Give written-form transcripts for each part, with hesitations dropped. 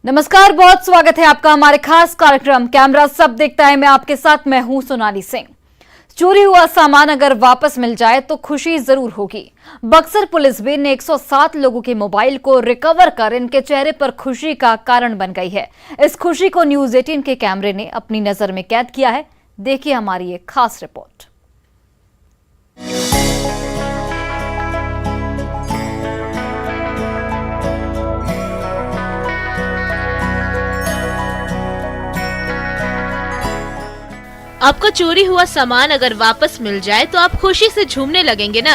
नमस्कार, बहुत स्वागत है आपका हमारे खास कार्यक्रम कैमरा सब देखता है। मैं आपके साथ हूं सोनाली सिंह। चोरी हुआ सामान अगर वापस मिल जाए तो खुशी जरूर होगी। बक्सर पुलिस भी ने 107 लोगों के मोबाइल को रिकवर कर इनके चेहरे पर खुशी का कारण बन गई है। इस खुशी को न्यूज़ 18 के कैमरे ने अपनी नजर में कैद किया है। देखिए हमारी एक खास रिपोर्ट। आपका चोरी हुआ सामान अगर वापस मिल जाए तो आप खुशी से झूमने लगेंगे ना।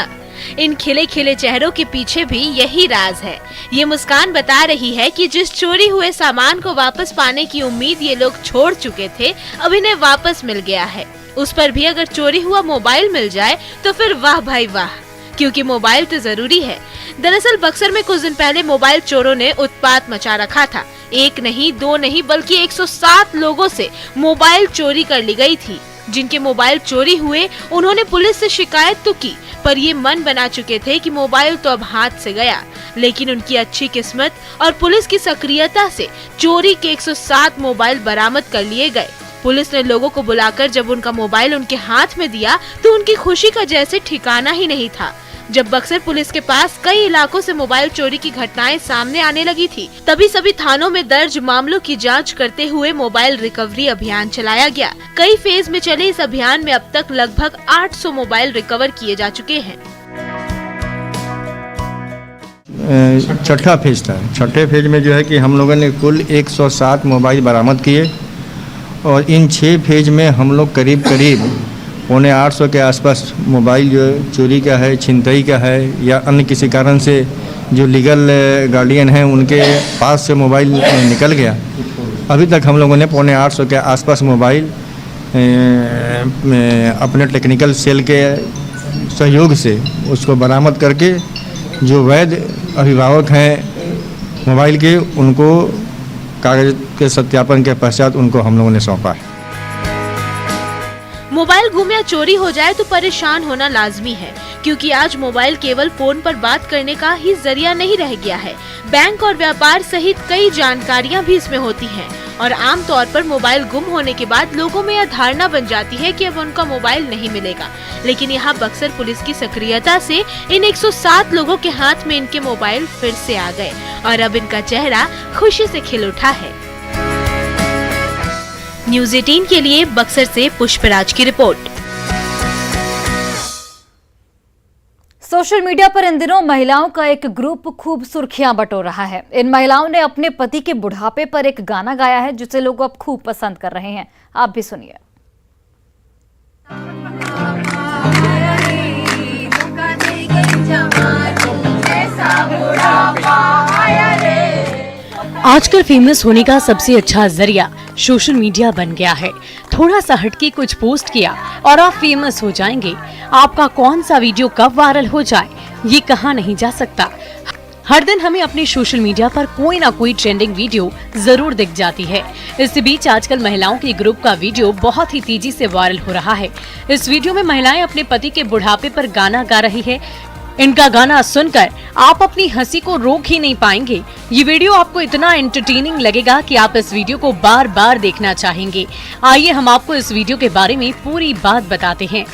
इन खिले खिले चेहरों के पीछे भी यही राज है। ये मुस्कान बता रही है कि जिस चोरी हुए सामान को वापस पाने की उम्मीद ये लोग छोड़ चुके थे, अब इन्हें वापस मिल गया है। उस पर भी अगर चोरी हुआ मोबाइल मिल जाए तो फिर वाह भाई वाह, क्योंकि मोबाइल तो जरूरी है। दरअसल बक्सर में कुछ दिन पहले मोबाइल चोरों ने उत्पात मचा रखा था। एक नहीं, दो नहीं, बल्कि 107 लोगों से मोबाइल चोरी कर ली गई थी। जिनके मोबाइल चोरी हुए उन्होंने पुलिस से शिकायत तो की, पर ये मन बना चुके थे कि मोबाइल तो अब हाथ से गया। लेकिन उनकी अच्छी किस्मत और पुलिस की सक्रियता से चोरी के 107 मोबाइल बरामद कर लिए गए। पुलिस ने लोगों को बुलाकर जब उनका मोबाइल उनके हाथ में दिया तो उनकी खुशी का जैसे ठिकाना ही नहीं था। जब बक्सर पुलिस के पास कई इलाकों से मोबाइल चोरी की घटनाएं सामने आने लगी थी, तभी सभी थानों में दर्ज मामलों की जांच करते हुए मोबाइल रिकवरी अभियान चलाया गया। कई फेज में चले इस अभियान में अब तक लगभग 800 मोबाइल रिकवर किए जा चुके हैं। छठा फेज था। छठे फेज में जो है कि हम लोगों ने कुल 107 मोबाइल बरामद किए और इन 6 फेज में हम लोग करीब 800 के आसपास मोबाइल जो चोरी का है, छिनतई का है या अन्य किसी कारण से जो लीगल गार्डियन हैं उनके पास से मोबाइल निकल गया। अभी तक हम लोगों ने 850 के आसपास मोबाइल अपने टेक्निकल सेल के सहयोग से उसको बरामद करके जो वैध अभिभावक हैं मोबाइल के, उनको कागज के सत्यापन के पश्चात उनको हम लोगों ने सौंपा है। मोबाइल गुम या चोरी हो जाए तो परेशान होना लाजमी है, क्योंकि आज मोबाइल केवल फोन पर बात करने का ही जरिया नहीं रह गया है। बैंक और व्यापार सहित कई जानकारियां भी इसमें होती हैं और आम तौर पर मोबाइल गुम होने के बाद लोगों में यह धारणा बन जाती है कि अब उनका मोबाइल नहीं मिलेगा। लेकिन यहाँ बक्सर पुलिस की सक्रियता से इन 107 लोगों के हाथ में इनके मोबाइल फिर से आ गए और अब इनका चेहरा खुशी से खिल उठा है। न्यूज़ 18 के लिए बक्सर से पुष्पराज की रिपोर्ट। सोशल मीडिया पर इन दिनों महिलाओं का एक ग्रुप खूब सुर्खियां बटोर रहा है। इन महिलाओं ने अपने पति के बुढ़ापे पर एक गाना गाया है जिसे लोग अब खूब पसंद कर रहे हैं। आप भी सुनिए। आजकल फेमस होने का सबसे अच्छा जरिया सोशल मीडिया बन गया है। थोड़ा सा हटके कुछ पोस्ट किया और आप फेमस हो जाएंगे। आपका कौन सा वीडियो कब वायरल हो जाए ये कहा नहीं जा सकता। हर दिन हमें अपने सोशल मीडिया पर कोई ना कोई ट्रेंडिंग वीडियो जरूर दिख जाती है। इसी बीच आजकल महिलाओं के ग्रुप का वीडियो बहुत ही तेजी से वायरल हो रहा है। इस वीडियो में महिलाएं अपने पति के बुढ़ापे पर गाना गा रही है। इनका गाना सुनकर आप अपनी हंसी को रोक ही नहीं पाएंगे। ये वीडियो आपको इतना एंटरटेनिंग लगेगा कि आप इस वीडियो को बार बार देखना चाहेंगे। आइए हम आपको इस वीडियो के बारे में पूरी बात बताते हैं।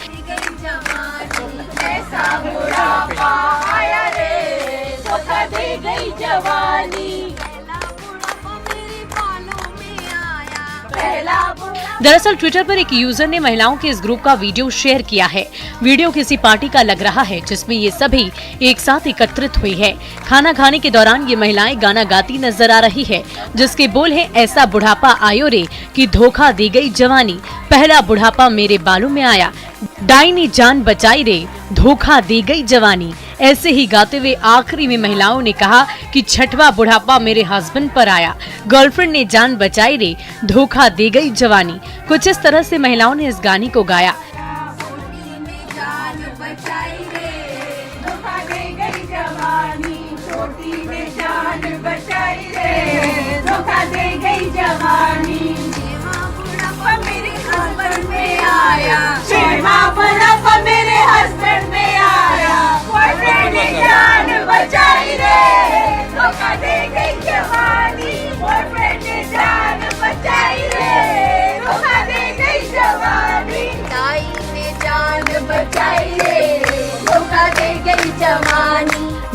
दरअसल ट्विटर पर एक यूजर ने महिलाओं के इस ग्रुप का वीडियो शेयर किया है। वीडियो किसी पार्टी का लग रहा है जिसमें ये सभी एक साथ एकत्रित हुई है। खाना खाने के दौरान ये महिलाएं गाना गाती नजर आ रही है जिसके बोल हैं, ऐसा बुढ़ापा आयो रे कि धोखा दी गई जवानी, पहला बुढ़ापा मेरे बालों में आया, डाई ने जान बचाई रे, धोखा दे गई जवानी। ऐसे ही गाते हुए आखिरी में महिलाओं ने कहा कि छठवा बुढ़ापा मेरे हस्बैंड पर आया, गर्लफ्रेंड ने जान बचाई रे, धोखा दे गई जवानी। कुछ इस तरह से महिलाओं ने इस गाने को गाया। मेरे हस्बैंड में आया, बॉयफ्रेंड ने जान बचाई रे, धोखा दे गई जवानी, बॉयफ्रेंड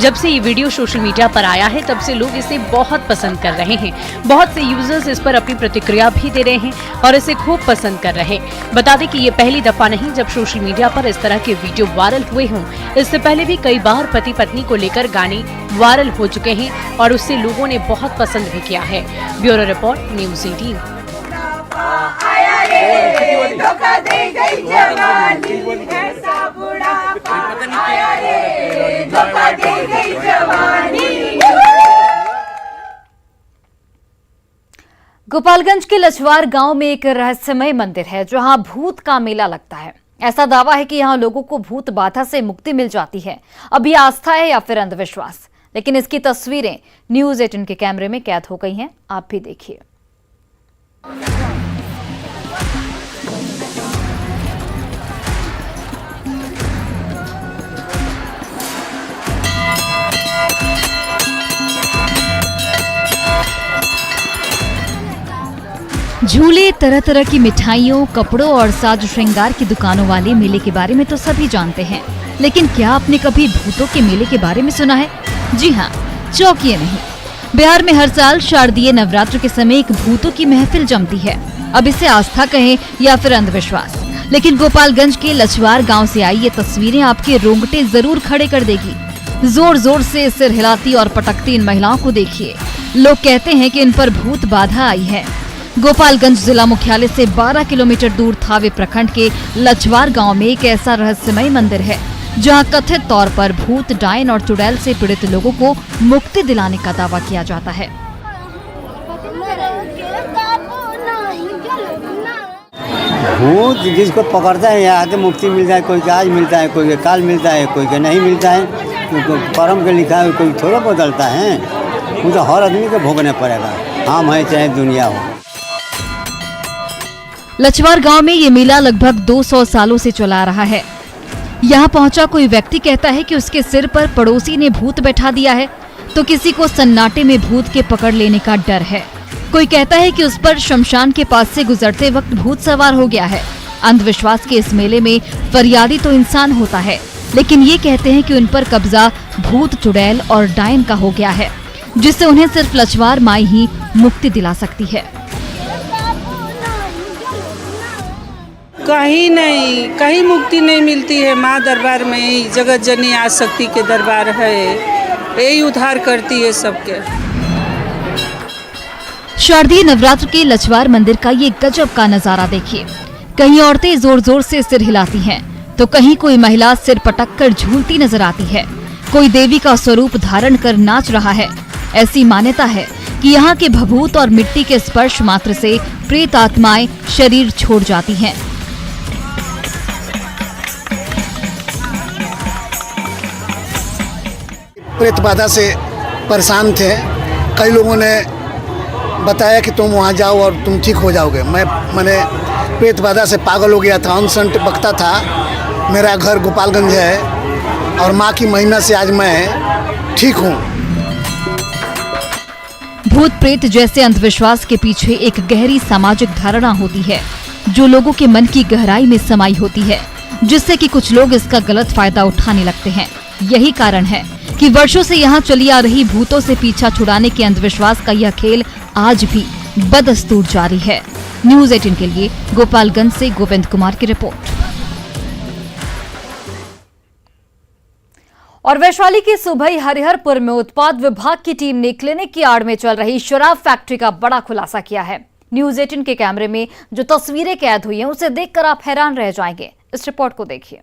जब से ये वीडियो सोशल मीडिया पर आया है तब से लोग इसे बहुत पसंद कर रहे हैं। बहुत से यूजर्स इस पर अपनी प्रतिक्रिया भी दे रहे हैं और इसे खूब पसंद कर रहे हैं। बता दें कि ये पहली दफा नहीं जब सोशल मीडिया पर इस तरह के वीडियो वायरल हुए हों। इससे पहले भी कई बार पति पत्नी को लेकर गाने वायरल हो चुके हैं और उससे लोगों ने बहुत पसंद भी किया है। Bureau report, news 18। आया रे धोखा दे गई जवानी, ऐसा बुढ़ापा आया रे धोखा दे गई जवानी। गोपालगंज के लछवार गांव में एक रहस्यमय मंदिर है जहां भूत का मेला लगता है। ऐसा दावा है कि यहां लोगों को भूत बाधा से मुक्ति मिल जाती है। अब ये आस्था है या फिर अंधविश्वास, लेकिन इसकी तस्वीरें न्यूज़ 18 के कैमरे में कैद हो गई हैं। आप भी देखिए। झूले, तरह तरह की मिठाइयों, कपड़ों और साज श्रृंगार की दुकानों वाले मेले के बारे में तो सभी जानते हैं, लेकिन क्या आपने कभी भूतों के मेले के बारे में सुना है? जी हाँ, चौंकिए नहीं। बिहार में हर साल शारदीय नवरात्र के समय एक भूतों की महफिल जमती है। अब इसे आस्था कहें या फिर अंधविश्वास, लेकिन गोपालगंज के लछवार गांव से आई ये तस्वीरें आपके रोंगटे जरूर खड़े कर देगी। जोर जोर से सिर हिलाती और पटकती इन महिलाओं को देखिए। लोग कहते हैं कि इन पर भूत बाधा आई है। गोपालगंज जिला मुख्यालय से 12 किलोमीटर दूर थावे प्रखंड के लछवार गांव में एक ऐसा रहस्यमय मंदिर है जहां कथित तौर पर भूत, डायन और चुड़ैल से पीड़ित लोगों को मुक्ति दिलाने का दावा किया जाता है। भूत जिसको पकड़ता है यहाँ आके मुक्ति मिलता है। कोई के आज मिलता है, कोई के काल मिलता है, कोई के नहीं मिलता है। तो कर्म के लिखा है, कोई थोड़ा बदलता है। वो तो हर आदमी को भोगना पड़ेगा, हम है चाहे दुनिया हो। लछवार गांव में ये मेला लगभग 200 सालों से चला आ रहा है। यहाँ पहुंचा कोई व्यक्ति कहता है कि उसके सिर पर पड़ोसी ने भूत बैठा दिया है, तो किसी को सन्नाटे में भूत के पकड़ लेने का डर है। कोई कहता है कि उस पर शमशान के पास से गुजरते वक्त भूत सवार हो गया है। अंधविश्वास के इस मेले में फरियादी तो इंसान होता है, लेकिन ये कहते हैं कि उन पर कब्जा भूत, चुड़ैल और डायन का हो गया है, जिससे उन्हें सिर्फ लछवार माई ही मुक्ति दिला सकती है। कहीं नहीं, कहीं मुक्ति नहीं मिलती है। माँ दरबार में ही जगत जननी आदिशक्ति के दरबार है, यही उद्धार करती है सबके। शारदीय नवरात्र के लछवार मंदिर का ये गजब का नजारा देखिए। कहीं औरतें जोर जोर से सिर हिलाती हैं, तो कहीं कोई महिला सिर पटक कर झूलती नजर आती है। कोई देवी का स्वरूप धारण कर नाच रहा है। ऐसी मान्यता है कि यहाँ के भभूत और मिट्टी के स्पर्श मात्र से प्रेत आत्माएं शरीर छोड़ जाती हैं। प्रेत बाधा से परेशान थे। कई लोगों ने बताया कि तुम वहाँ जाओ और तुम ठीक हो जाओगे। मैंने प्रेत बाधा से पागल हो गया था, अनसंट बकता था। मेरा घर गोपालगंज है और माँ की महिमा से आज मैं ठीक हूँ। भूत प्रेत जैसे अंधविश्वास के पीछे एक गहरी सामाजिक धारणा होती है, जो लोगों के मन की गहराई में समाई होती है, जिससे कि कुछ लोग इसका गलत फायदा उठाने लगते हैं। यही कारण है कि वर्षों से यहाँ चली आ रही भूतों से पीछा छुड़ाने के अंधविश्वास का यह खेल आज भी बदस्तूर जारी है। न्यूज़ 18 के लिए गोपालगंज से गोविंद कुमार की रिपोर्ट। और वैशाली के सुबई हरिहरपुर में उत्पाद विभाग की टीम ने क्लिनिक की आड़ में चल रही शराब फैक्ट्री का बड़ा खुलासा किया है। न्यूज़ 18 के कैमरे में जो तस्वीरें कैद हुई हैं, उसे देखकर आप हैरान रह जाएंगे। इस रिपोर्ट को देखिए।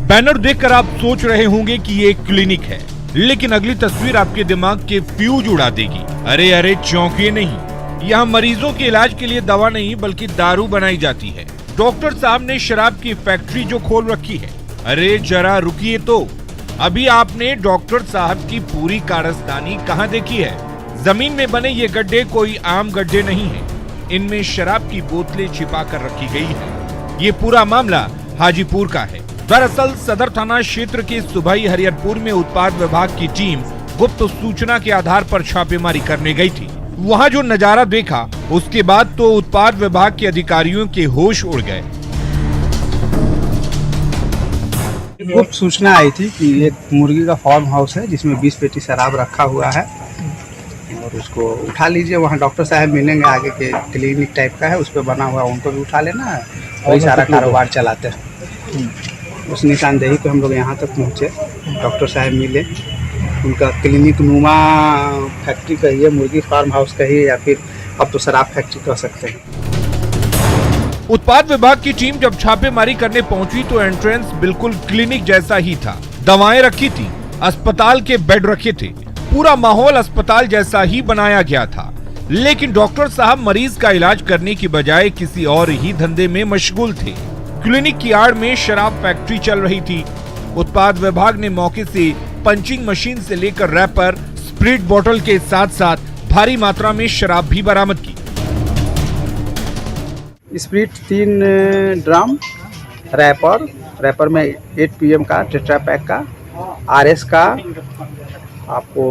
बैनर देखकर आप सोच रहे होंगे कि ये एक क्लिनिक है, लेकिन अगली तस्वीर आपके दिमाग के फ्यूज उड़ा देगी। अरे अरे चौंकिए नहीं, यहाँ मरीजों के इलाज के लिए दवा नहीं बल्कि दारू बनाई जाती है। डॉक्टर साहब ने शराब की फैक्ट्री जो खोल रखी है। अरे जरा रुकिए तो, अभी आपने डॉक्टर साहब की पूरी कारस्तानी कहाँ देखी है? जमीन में बने ये गड्ढे कोई आम गड्ढे नहीं है, इनमें शराब की बोतलें छिपा कर रखी गई है। ये पूरा मामला हाजीपुर का है। दरअसल सदर थाना क्षेत्र के सुबई हरिहरपुर में उत्पाद विभाग की टीम गुप्त सूचना के आधार पर छापेमारी करने गई थी। वहाँ जो नजारा देखा उसके बाद तो उत्पाद विभाग के अधिकारियों के होश उड़ गए। गुप्त सूचना आई थी कि एक मुर्गी का फार्म हाउस है जिसमें 20 पेटी शराब रखा हुआ है और उसको उठा लीजिए। वहाँ डॉक्टर साहब मिलेंगे, आगे के क्लिनिक टाइप का है उस पर बना हुआ, उनको भी उठा लेना है। वही सारा कारोबार चलाते हैं। उस निशानदेही पे हम लोग यहाँ तक पहुँचे, डॉक्टर साहब मिले, उनका क्लिनिक नुमा फैक्ट्री कहिए, मुर्गी फार्म हाउस कहिए, या फिर अब तो शराब फैक्ट्री कह सकते हैं। उत्पाद विभाग की टीम जब छापेमारी करने पहुंची तो एंट्रेंस बिल्कुल क्लिनिक जैसा ही था। दवाएं रखी थी, अस्पताल के बेड रखे थे, पूरा माहौल अस्पताल जैसा ही बनाया गया था। लेकिन डॉक्टर साहब मरीज का इलाज करने की बजाय किसी और ही धंधे में मशगूल थे। क्लिनिक की आड़ में शराब फैक्ट्री चल रही थी। उत्पाद विभाग ने मौके से पंचिंग मशीन से लेकर रैपर, स्प्रिट बोतल के साथ साथ भारी मात्रा में शराब भी बरामद की। स्प्रिट 3 ड्राम, रैपर में 8 PM का टेट्रा पैक का, RS का, आपको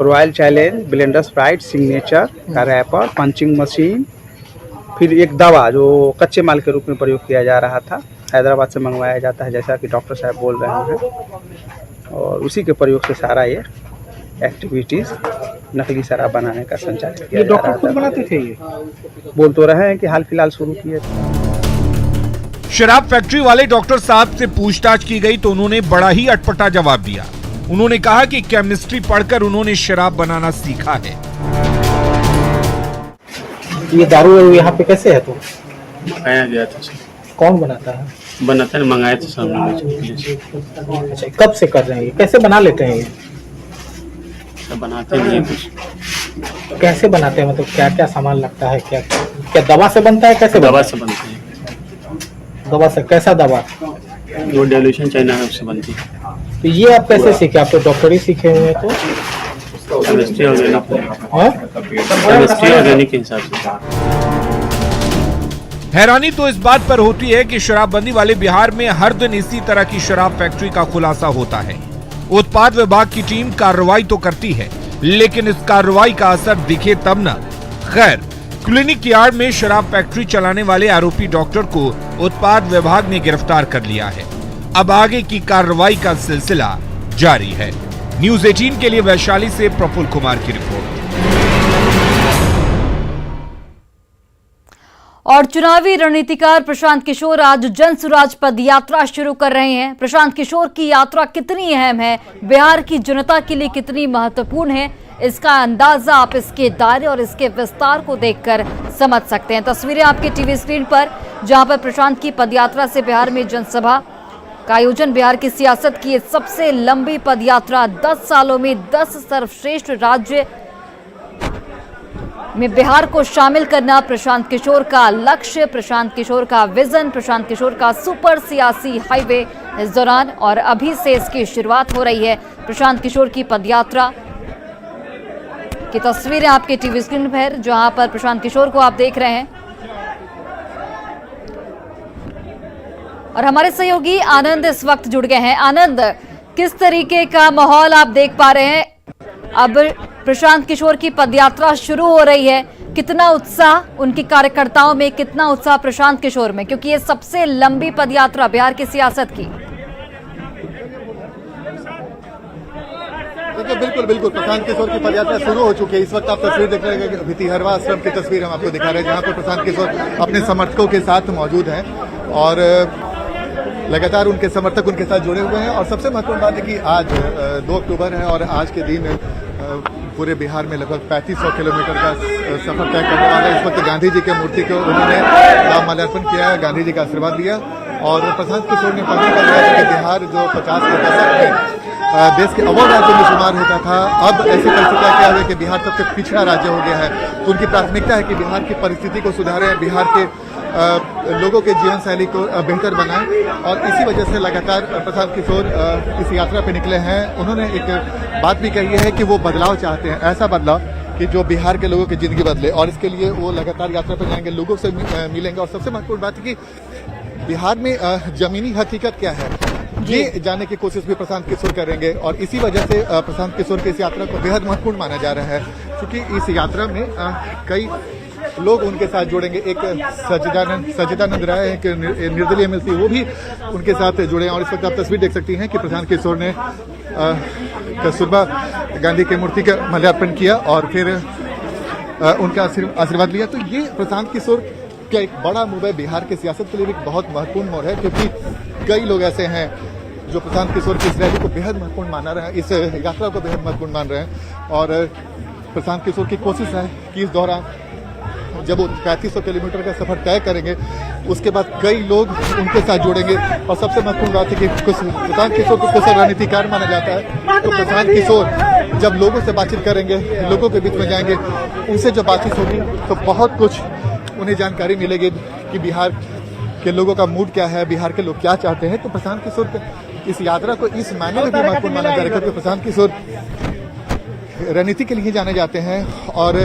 royal challenge, blender Sprite, signature का रैपर, पंचिंग मशीन, फिर एक दवा जो कच्चे माल के रूप में प्रयोग किया जा रहा था, हैदराबाद से मंगवाया जाता है जैसा कि डॉक्टर साहब बोल रहे हैं, और उसी के प्रयोग से सारा ये एक्टिविटीज नकली शराब बनाने का संचालित किया जा रहा था। डॉक्टर खुद बनाते थे, ये बोल तो रहे हैं कि हाल फिलहाल शुरू किए। शराब फैक्ट्री वाले डॉक्टर साहब से पूछताछ की गई तो उन्होंने बड़ा ही अटपटा जवाब दिया। उन्होंने कहा कि केमिस्ट्री पढ़कर उन्होंने शराब बनाना सीखा है। ये दारू यहाँ पे कैसे है? तो मंगाया गया था सर। कौन बनाता है? बनाता है, मंगाया था सामने। अच्छा, कब से कर रहे हैं? ये कैसे बना लेते हैं? ये सब बनाते नहीं कुछ। कैसे बनाते हैं? मतलब क्या क्या सामान लगता है? क्या क्या दवा से बनता है? कैसे दवा से बनते हैं। दवा से? कैसा दवा? जो डेल्यूशन चाइना है उससे बनती है। तो ये आप कैसे सीखे? आप तो डॉक्टरी सीखे हुए हैं। तो केमिस्ट्री ऑर्गेनिक के हिसाब से। हैरानी तो इस बात पर होती है कि शराबबंदी वाले बिहार में हर दिन इसी तरह की शराब फैक्ट्री का खुलासा होता है। उत्पाद विभाग की टीम कार्रवाई तो करती है, लेकिन इस कार्रवाई का असर दिखे तब न। खैर, क्लिनिक की आड़ में शराब फैक्ट्री चलाने वाले आरोपी डॉक्टर को उत्पाद विभाग ने गिरफ्तार कर लिया है। अब आगे की कार्रवाई का सिलसिला जारी है। न्यूज़ 18 के लिए वैशाली से प्रफुल्ल कुमार की रिपोर्ट। और चुनावी रणनीतिकार प्रशांत किशोर आज जन सुराज पद यात्रा शुरू कर रहे हैं। प्रशांत किशोर की यात्रा कितनी अहम है, बिहार की जनता के लिए कितनी महत्वपूर्ण है, इसका अंदाजा आप इसके दायरे और इसके विस्तार को देखकर समझ सकते हैं। तस्वीरें आपके टीवी स्क्रीन पर, जहां पर प्रशांत की पदयात्रा से बिहार में जनसभा का आयोजन। बिहार की सियासत की सबसे लंबी पदयात्रा, 10 सालों में 10 सर्वश्रेष्ठ राज्य में बिहार को शामिल करना प्रशांत किशोर का लक्ष्य, प्रशांत किशोर का विजन, प्रशांत किशोर का सुपर सियासी हाईवे इस दौरान। और अभी से इसकी शुरुआत हो रही है। प्रशांत किशोर की पदयात्रा की तस्वीरें आपके टीवी स्क्रीन पर, जहां पर प्रशांत किशोर को आप देख रहे हैं। और हमारे सहयोगी आनंद इस वक्त जुड़ गए हैं। आनंद, किस तरीके का माहौल आप देख पा रहे हैं? अब प्रशांत किशोर की पदयात्रा शुरू हो रही है, कितना उत्साह उनके कार्यकर्ताओं में, कितना उत्साह प्रशांत किशोर में, क्योंकि ये सबसे लंबी पदयात्रा बिहार की सियासत की। बिल्कुल बिल्कुल प्रशांत किशोर की पदयात्रा शुरू हो चुकी है। इस वक्त आप तस्वीर देख रहे हैं, भितिहरवा आश्रम की तस्वीर हम आपको दिखा रहे हैं, जहां पर प्रशांत किशोर अपने समर्थकों के साथ मौजूद हैं और लगातार उनके समर्थक उनके साथ जुड़े हुए हैं। और सबसे महत्वपूर्ण बात है कि आज 2 अक्टूबर है और आज के दिन पूरे बिहार में लगभग 3500 किलोमीटर का सफर तय करने वाला है। इस वक्त गांधी जी के मूर्ति को उन्होंने माल्यार्पण किया है, गांधी जी का आशीर्वाद लिया। और प्रशांत किशोर ने पहले कहा कि बिहार जो 50 के दशक में देश के अव्वल राज्य में शुमार होता था, अब ऐसी परिस्थितियां क्या हुई कि बिहार सबसे पिछड़ा राज्य हो गया है। तो उनकी प्राथमिकता है कि बिहार की परिस्थिति को सुधारें, बिहार के लोगों के जीवन शैली को बेहतर बनाएं। और इसी वजह से लगातार प्रशांत किशोर इस यात्रा पे निकले हैं। उन्होंने एक बात भी कही है कि वो बदलाव चाहते हैं, ऐसा बदलाव कि जो बिहार के लोगों की जिंदगी बदले, और इसके लिए वो लगातार यात्रा पर जाएंगे, लोगों से मिलेंगे। और सबसे महत्वपूर्ण बात है कि बिहार में जमीनी हकीकत क्या है ये जानने की कोशिश भी प्रशांत किशोर करेंगे। और इसी वजह से प्रशांत किशोर की इस यात्रा को बेहद महत्वपूर्ण माना जा रहा है। चूंकि इस यात्रा में कई लोग उनके साथ जुड़ेंगे। एक सच्चिदानंद राय एक निर्दलीय एमएलसी, वो भी उनके साथ जुड़े हैं। और इस वक्त आप तस्वीर देख सकती हैं कि प्रशांत किशोर ने कस्तूरबा गांधी की मूर्ति का माल्यार्पण किया और फिर उनका आशीर्वाद लिया। तो ये प्रशांत किशोर का एक बड़ा मूव है, बिहार की सियासत के लिए भी बहुत महत्वपूर्ण मोड़ है, क्योंकि कई लोग ऐसे हैं जो प्रशांत किशोर की इस रैली को बेहद महत्वपूर्ण माना रहे हैं, इस यात्रा को बेहद महत्वपूर्ण मान रहे हैं। और प्रशांत किशोर की कोशिश है कि इस दौरान जब वो 3500 किलोमीटर का सफर तय करेंगे, उसके बाद कई लोग उनके साथ जुड़ेंगे। और सबसे महत्वपूर्ण बात है कि प्रशांत किशोर को कुशल रणनीतिकार माना जाता है। तो प्रशांत किशोर जब लोगों से बातचीत करेंगे, लोगों के बीच में जाएंगे, उनसे जब बातचीत होगी तो बहुत कुछ उन्हें जानकारी मिलेगी कि बिहार के लोगों का मूड क्या है, बिहार के लोग क्या चाहते हैं। तो प्रशांत किशोर इस यात्रा को इस मायने में भी महत्वपूर्ण माना जा रहा है, क्योंकि प्रशांत किशोर रणनीति के लिए जाने जाते हैं और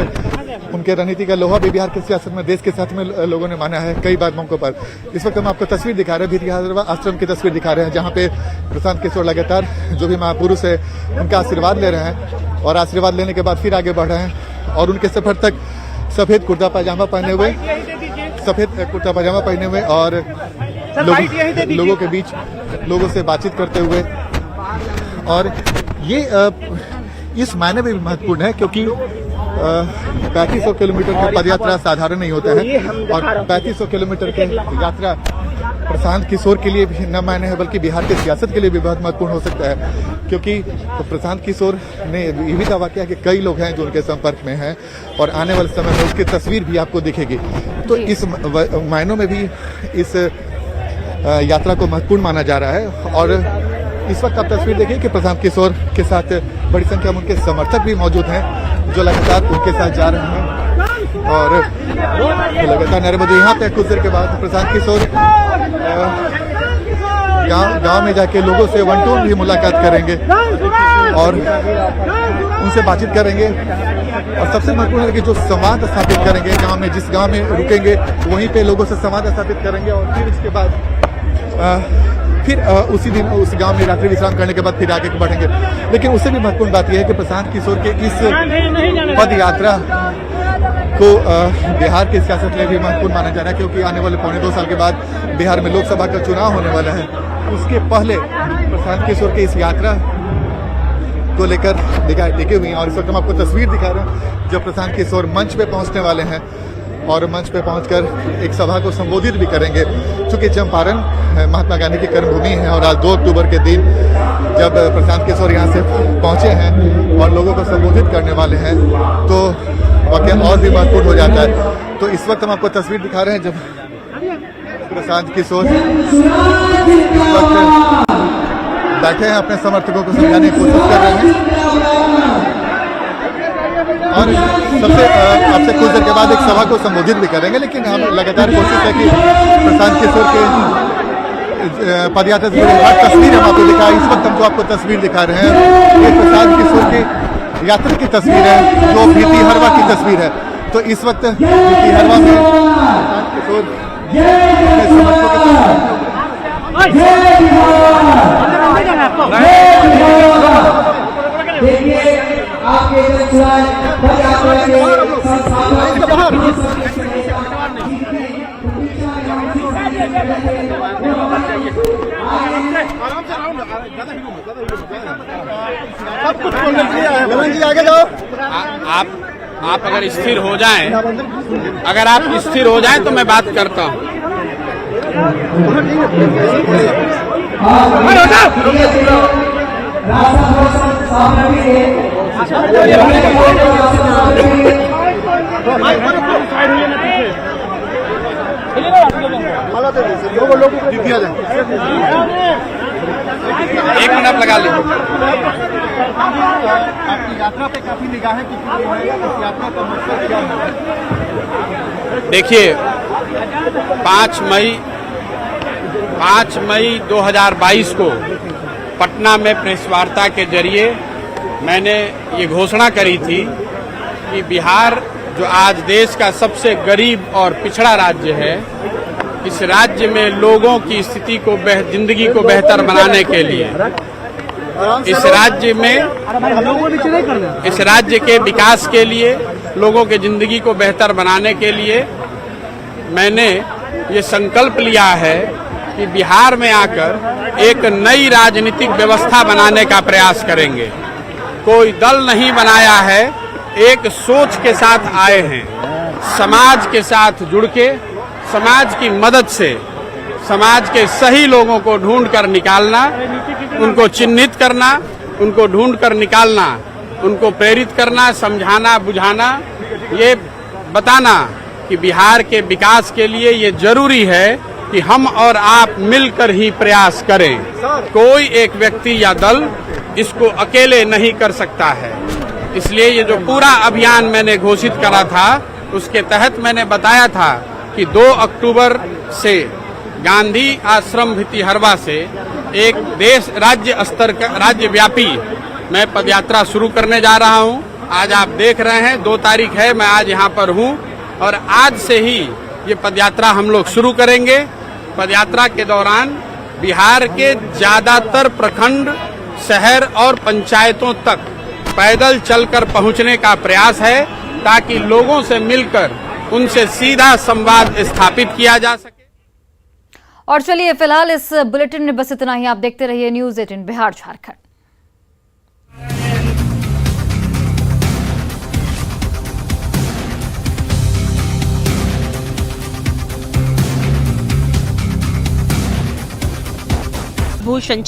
उनके रणनीति का लोहा भी बिहार की सियासत में, देश के साथ में लोगों ने माना है कई बार मौकों पर। इस वक्त हम आपको तस्वीर दिखा रहे हैं, भितिहरवा आश्रम की तस्वीर दिखा रहे हैं, जहां पे प्रशांत किशोर लगातार जो भी महापुरुष है उनका आशीर्वाद ले रहे हैं और आशीर्वाद लेने के बाद फिर आगे बढ़ रहे हैं। और उनके सफर तक सफेद कुर्ता पायजामा पहने हुए और लोगों के बीच लोगों से बातचीत करते हुए। और ये इस मायने में भी महत्वपूर्ण है क्योंकि 3500 किलोमीटर की पदयात्रा साधारण नहीं होता है और 3500 किलोमीटर की यात्रा प्रशांत किशोर के लिए भी न मायने है बल्कि बिहार की सियासत के लिए भी बहुत महत्वपूर्ण हो सकता है, क्योंकि तो प्रशांत किशोर ने ये भी दावा किया कि कई लोग हैं जो उनके संपर्क में हैं और आने वाले समय में उसकी तस्वीर भी आपको दिखेगी। तो इस मायनों में भी इस यात्रा को महत्वपूर्ण माना जा रहा है। और इस वक्त आप तस्वीर देखिए कि प्रशांत किशोर के साथ बड़ी संख्या में उनके समर्थक भी मौजूद हैं जो लगातार उनके साथ जा रहे हैं और लगातार नारे बजे। यहाँ पे कुछ देर के बाद प्रशांत किशोर गांव में जाके लोगों से वन टू भी मुलाकात करेंगे और उनसे बातचीत करेंगे। और सबसे महत्वपूर्ण है कि जो संवाद स्थापित करेंगे गांव में, जिस गांव में रुकेंगे वहीं पे लोगों से संवाद स्थापित करेंगे और फिर इसके बाद फिर उसी दिन उस गांव में रात्रि विश्राम करने के बाद फिर आगे बढ़ेंगे। लेकिन उससे भी महत्वपूर्ण बात यह है कि प्रशांत किशोर के इस पद यात्रा को बिहार की सियासत में भी महत्वपूर्ण माना जा रहा है, क्योंकि आने वाले 2.25 साल के बाद बिहार में लोकसभा का चुनाव होने वाला है। उसके पहले प्रशांत किशोर की इस यात्रा को लेकर दिखे हुए हैं। और इस वक्त हम आपको तस्वीर दिखा रहे हैं जब प्रशांत किशोर मंच पे पहुंचने वाले हैं और मंच पे पहुंचकर एक सभा को संबोधित भी करेंगे। चूंकि चंपारण महात्मा गांधी की कर्मभूमि है और आज 2 अक्टूबर के दिन जब प्रशांत किशोर यहाँ से पहुंचे हैं और लोगों को संबोधित करने वाले हैं तो वाकई और भी महत्वपूर्ण हो जाता है। तो इस वक्त हम आपको तस्वीर दिखा रहे हैं जब प्रशांत किशोर बैठे हैं, अपने समर्थकों को समझाने की कोशिश कर रहे हैं और सबसे आपसे कुछ देर के बाद एक सभा को संबोधित भी करेंगे। लेकिन हम लगातार कोशिश है कि प्रशांत किशोर के पदयात्रा से जुड़ी हर तस्वीर हम आपको दिखाएं। इस वक्त हम जो आपको तस्वीर दिखा रहे हैं ये प्रशांत किशोर की यात्रा की तस्वीर है, जो भितिहरवा की तस्वीर है। तो इस वक्त भितिहरवा में प्रशांत किशोर अपने समर्थकों के साथ आगे जाओ। आप अगर स्थिर हो जाएं, अगर आप स्थिर हो जाएं तो मैं बात करता हूं। एक मिनट लगा ले। आपकी यात्रा पे काफी निगाहें टिकी हुई है, इस यात्रा का मकसद क्या है? देखिए 5 मई 2022 को पटना में प्रेस वार्ता के जरिए मैंने ये घोषणा करी थी कि बिहार जो आज देश का सबसे गरीब और पिछड़ा राज्य है, इस राज्य में लोगों की स्थिति को जिंदगी को बेहतर बनाने के लिए इस राज्य के विकास के लिए, लोगों के जिंदगी को बेहतर बनाने के लिए मैंने ये संकल्प लिया है कि बिहार में आकर एक नई राजनीतिक व्यवस्था बनाने का प्रयास करेंगे। कोई दल नहीं बनाया है, एक सोच के साथ आए हैं, समाज के साथ जुड़ के, समाज की मदद से समाज के सही लोगों को ढूंढ कर निकालना, उनको चिन्हित करना, उनको ढूंढ कर निकालना, उनको प्रेरित करना, समझाना, बुझाना, ये बताना कि बिहार के विकास के लिए ये जरूरी है कि हम और आप मिलकर ही प्रयास करें। कोई एक व्यक्ति या दल इसको अकेले नहीं कर सकता है। इसलिए ये जो पूरा अभियान मैंने घोषित करा था, उसके तहत मैंने बताया था कि 2 अक्टूबर से गांधी आश्रम भितिहरवा से एक राज्य स्तर का, राज्यव्यापी मैं पदयात्रा शुरू करने जा रहा हूं। आज आप देख रहे हैं 2 तारीख है, मैं आज यहां पर हूं और आज से ही ये पदयात्रा हम लोग शुरू करेंगे। पदयात्रा के दौरान बिहार के ज्यादातर प्रखंड, शहर और पंचायतों तक पैदल चलकर पहुंचने का प्रयास है, ताकि लोगों से मिलकर उनसे सीधा संवाद स्थापित किया जा सके। और चलिए फिलहाल इस बुलेटिन में बस इतना ही। आप देखते रहिए न्यूज़ 18 बिहार झारखंड। भूषण